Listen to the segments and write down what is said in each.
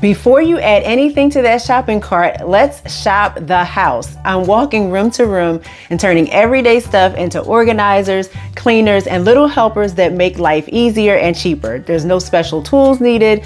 Before you add anything to that shopping cart, let's shop the house. I'm walking room to room and turning everyday stuff into organizers, cleaners, and little helpers that make life easier and cheaper. There's no special tools needed.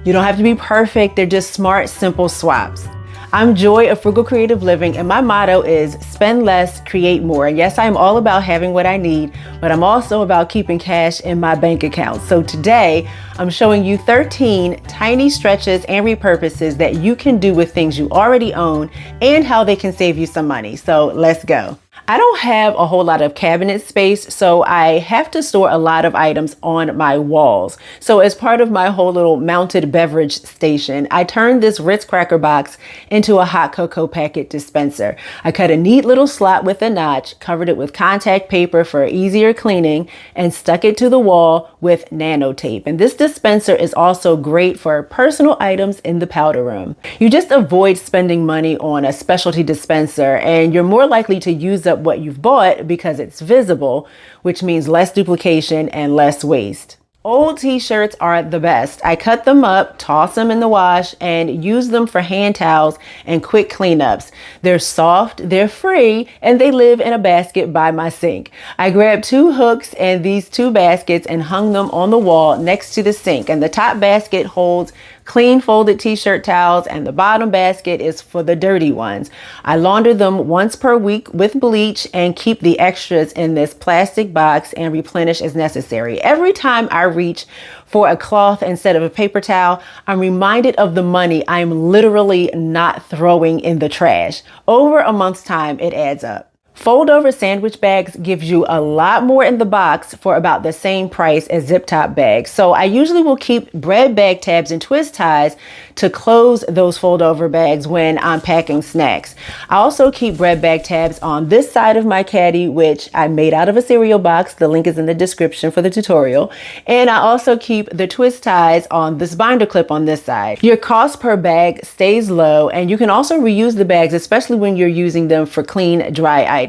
You don't have to be perfect. They're just smart, simple swaps. I'm Joy of Frugal Creative Living, and my motto is spend less, create more. And yes, I'm all about having what I need, but I'm also about keeping cash in my bank account. So today, I'm showing you 13 tiny stretches and repurposes that you can do with things you already own and how they can save you some money. So let's go. I don't have a whole lot of cabinet space, so I have to store a lot of items on my walls. So as part of my whole little mounted beverage station, I turned this Ritz cracker box into a hot cocoa packet dispenser. I cut a neat little slot with a notch, covered it with contact paper for easier cleaning, and stuck it to the wall with nano tape. And this dispenser is also great for personal items in the powder room. You just avoid spending money on a specialty dispenser, and you're more likely to use up what you've bought because it's visible, which means less duplication and less waste. Old t-shirts are the best. I cut them up, toss them in the wash, and use them for hand towels and quick cleanups. They're soft, they're free, and they live in a basket by my sink. I grabbed 2 hooks and these 2 baskets and hung them on the wall next to the sink. And the top basket holds clean folded t-shirt towels, and the bottom basket is for the dirty ones. I launder them once per week with bleach and keep the extras in this plastic box and replenish as necessary. Every time I reach for a cloth instead of a paper towel, I'm reminded of the money I'm literally not throwing in the trash. Over a month's time, it adds up. Fold over sandwich bags gives you a lot more in the box for about the same price as zip top bags. So I usually will keep bread bag tabs and twist ties to close those fold over bags when I'm packing snacks. I also keep bread bag tabs on this side of my caddy, which I made out of a cereal box. The link is in the description for the tutorial. And I also keep the twist ties on this binder clip on this side. Your cost per bag stays low, and you can also reuse the bags, especially when you're using them for clean, dry items.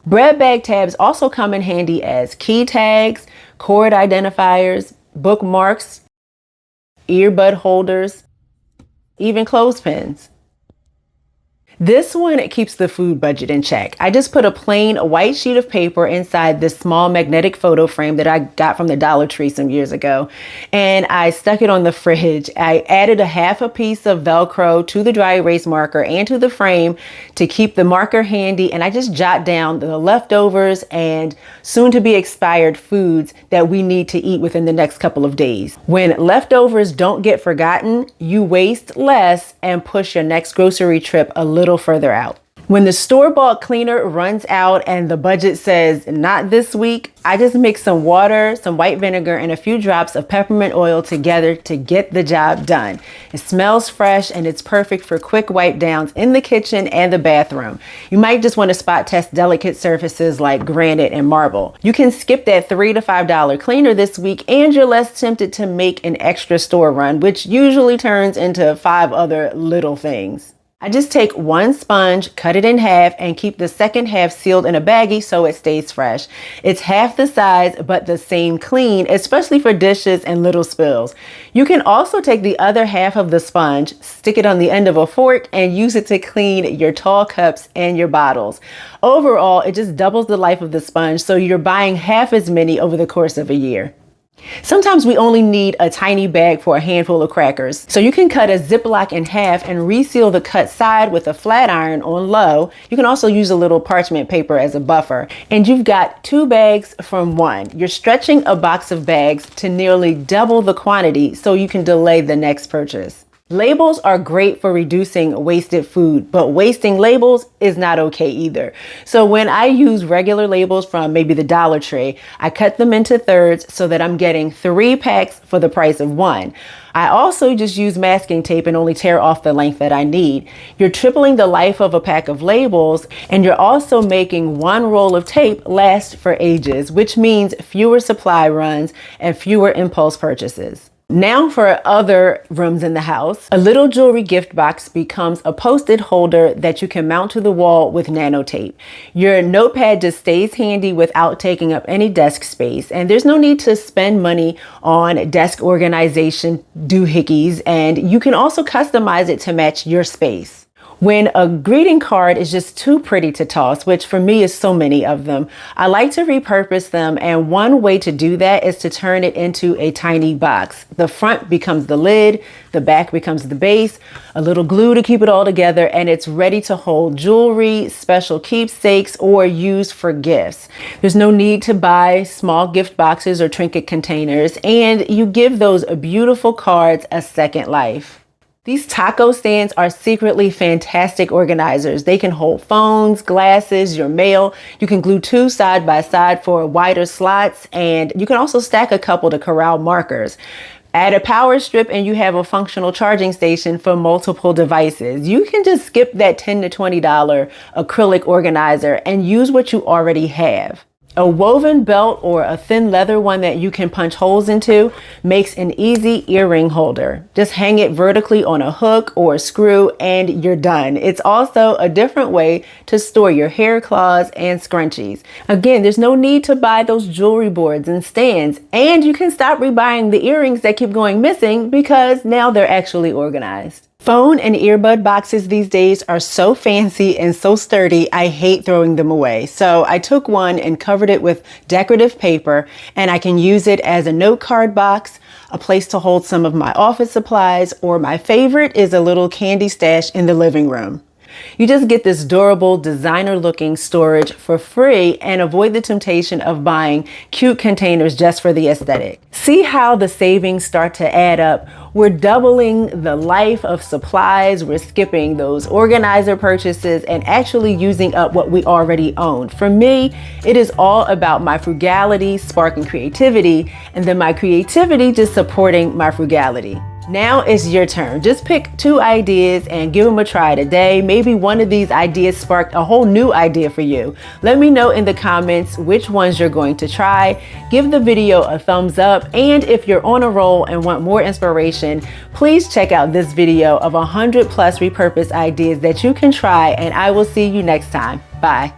Bread bag tabs also come in handy as key tags, cord identifiers, bookmarks, earbud holders, even clothespins. This one keeps the food budget in check. I just put a plain white sheet of paper inside this small magnetic photo frame that I got from the Dollar Tree some years ago, and I stuck it on the fridge. I added a half a piece of Velcro to the dry erase marker and to the frame to keep the marker handy, and I just jot down the leftovers and soon to be expired foods that we need to eat within the next couple of days. When leftovers don't get forgotten, you waste less and push your next grocery trip a little further out. When the store-bought cleaner runs out and the budget says not this week, I just mix some water, some white vinegar, and a few drops of peppermint oil together to get the job done. It smells fresh and it's perfect for quick wipe downs in the kitchen and the bathroom. You might just want to spot test delicate surfaces like granite and marble. You can skip that $3 to $5 cleaner this week, and you're less tempted to make an extra store run, which usually turns into 5 other little things. I just take 1 sponge, cut it in half, and keep the second half sealed in a baggie so it stays fresh. It's half the size, but the same clean, especially for dishes and little spills. You can also take the other half of the sponge, stick it on the end of a fork, and use it to clean your tall cups and your bottles. Overall, it just doubles the life of the sponge, so you're buying half as many over the course of a year. Sometimes we only need a tiny bag for a handful of crackers. So you can cut a Ziploc in half and reseal the cut side with a flat iron on low. You can also use a little parchment paper as a buffer. And you've got 2 bags from 1. You're stretching a box of bags to nearly double the quantity so you can delay the next purchase. Labels are great for reducing wasted food, but wasting labels is not okay either. So when I use regular labels from maybe the Dollar Tree, I cut them into thirds so that I'm getting 3 packs for the price of 1. I also just use masking tape and only tear off the length that I need. You're tripling the life of a pack of labels, and you're also making 1 roll of tape last for ages, which means fewer supply runs and fewer impulse purchases. Now for other rooms in the house, a little jewelry gift box becomes a post-it holder that you can mount to the wall with nano tape. Your notepad just stays handy without taking up any desk space, and there's no need to spend money on desk organization doohickeys, and you can also customize it to match your space. When a greeting card is just too pretty to toss, which for me is so many of them, I like to repurpose them, and one way to do that is to turn it into a tiny box. The front becomes the lid, the back becomes the base, a little glue to keep it all together, and it's ready to hold jewelry, special keepsakes, or use for gifts. There's no need to buy small gift boxes or trinket containers, and you give those beautiful cards a second life. These taco stands are secretly fantastic organizers. They can hold phones, glasses, your mail. You can glue two side by side for wider slots, and you can also stack a couple to corral markers. Add a power strip and you have a functional charging station for multiple devices. You can just skip that $10 to $20 acrylic organizer and use what you already have. A woven belt or a thin leather one that you can punch holes into makes an easy earring holder. Just hang it vertically on a hook or a screw and you're done. It's also a different way to store your hair claws and scrunchies. Again, there's no need to buy those jewelry boards and stands, and you can stop rebuying the earrings that keep going missing because now they're actually organized. Phone and earbud boxes these days are so fancy and so sturdy, I hate throwing them away. So I took one and covered it with decorative paper, and I can use it as a note card box, a place to hold some of my office supplies, or my favorite is a little candy stash in the living room. You just get this durable, designer-looking storage for free and avoid the temptation of buying cute containers just for the aesthetic. See how the savings start to add up? We're doubling the life of supplies. We're skipping those organizer purchases and actually using up what we already own. For me, it is all about my frugality sparking creativity, and then my creativity just supporting my frugality. Now it's your turn. Just pick 2 ideas and give them a try today. Maybe one of these ideas sparked a whole new idea for you. Let me know in the comments which ones you're going to try. Give the video a thumbs up. And if you're on a roll and want more inspiration, please check out this video of 100+ repurpose ideas that you can try, and I will see you next time. Bye.